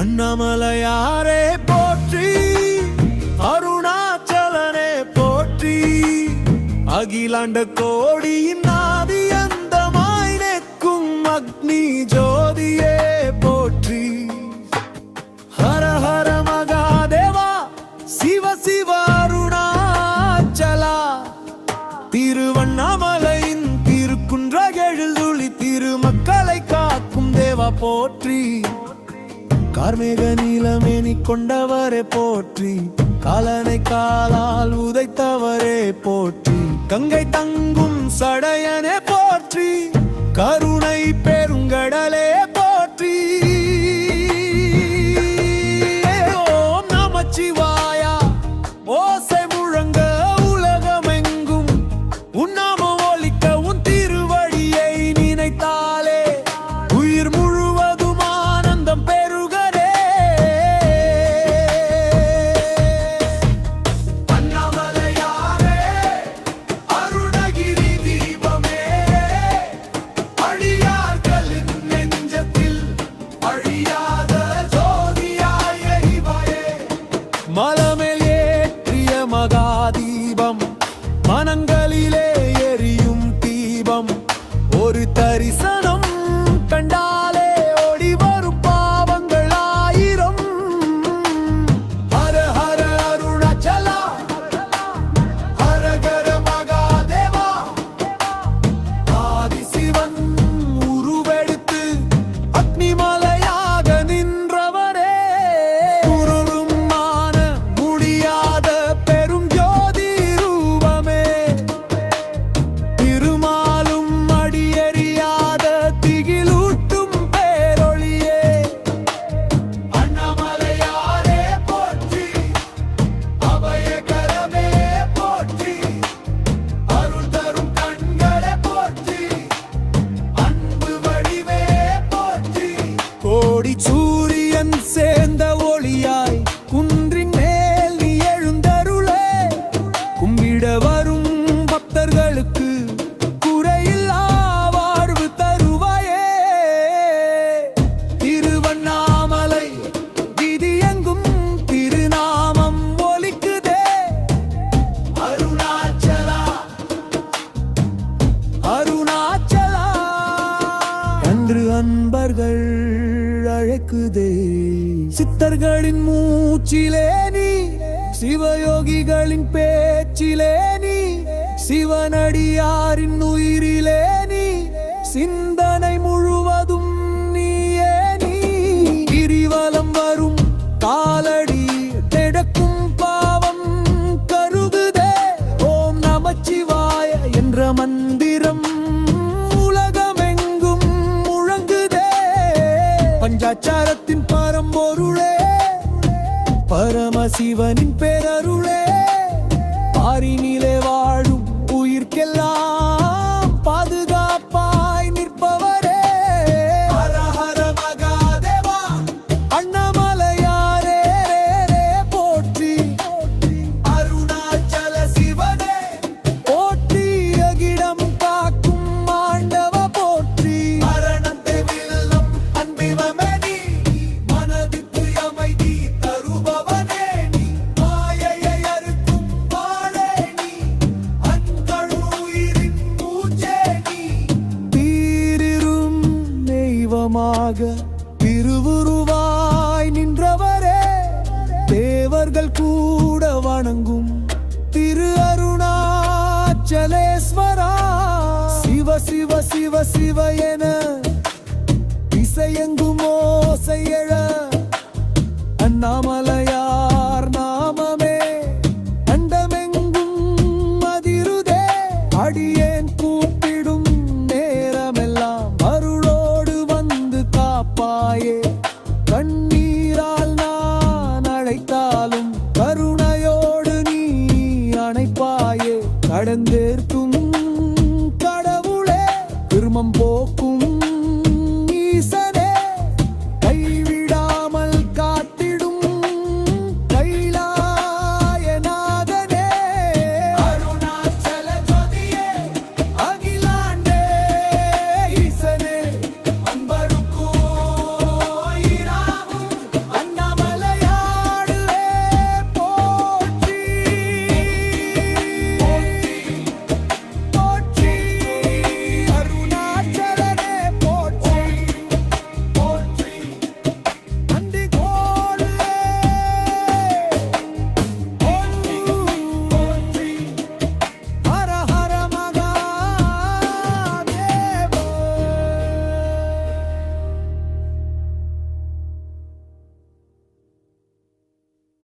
அண்ணாமலையாரே போற்றி, அருணாச்சலனே போற்றி, அகிலாண்ட கோடியின் ஆதி அந்தமாய் நிற்கும் அக்னி ஜோதியே போற்றி. ஹர ஹர மகாதேவா சிவ சிவ அருணாச்சலா, திருவண்ணாமலையின் திருக்குன்றகெழில் துளி திருமக்களை காக்கும் தேவா போற்றி. கார்மேக நீலமேனி கொண்டவரே போற்றி, காலனை காலால் உதைத்தவரே போற்றி, கங்கை தங்கும் சடையனே போற்றி, கருணை பெருங்கடலே போற்றி. ஓம் நமச்சிவாயா ஓசை முழங்க உலகமெங்கும், உன்னாமம் ஒலிக்க உன் திருவடியை நினைத்தாலே உயிர் முழுவதும் ஆனந்தம் பெருக. மலமேல் ஏற்றிய மகாதீபம், மனங்களிலே எரியும் தீபம், ஒரு தரிசனம் கண்டாலே ஓடி வரும் பாவங்கள் ஆயிரம். ஹர ஹர அருணாச்சலா, ஹர ஹர மகாதேவா, ஆதிசிவன் உருவெடுத்து அக்னிமலையாக நின்றவரே, சூரியன் சேர்ந்த ஒளியாய் குன்றின் மேல் நீ எழுந்தருளே, கும்பிட வரும் பக்தர்களுக்கு குறையில்லா வாழ்வு தருவாயே. திருவண்ணாமலை வீதி எங்கும் திருநாமம் ஒலிக்குதே, அருணாச்சலா அருணாச்சலா என்று அன்பர்கள் அழைக்குதே. சித்தர்களின் மூச்சிலே நீ, சிவயோகிகளின் பேச்சிலே நீ, சிவனடியாரின் உயிரிலே நீ, சிந்தனை முழுவதும் நீயே நீ. கிரிவலம் வரும் காலடி திடக்கும் பாவம் கருகுதே, ஓம் நமச்சிவாய என்ற மந்திரம் பஞ்சாச்சாரத்தின் பரம்பொருளே, பரமசிவனின் பேரருளே, பாரினிலே வாழும் உயிர்க்கெல்லாம் பாதுகாப்பாய் நிற்பவரே. ஹர ஹர மகாதேவா அண்ணாமலையாரே போற்றி, அருணாச்சல சிவனே போற்றி, அகிலம் காக்கும் ஆண்டவ போற்றி. மரணத்தை வெல்லும் அன்பிவமே, திருவுருவாய் நின்றவரே, தேவர்கள் கூட வணங்கும் திரு அருணாச்சலேஸ்வரா. சிவ சிவ சிவ சிவ என இசையெங்கும் ஓசை எழ, அண்ணாமலையார் நாமமே அண்டமெங்கும் அதிருதே. அடியேன் கூப்பிடும் நேரமெல்லாம் அருளோடு வந்து காப்பாயே, கண்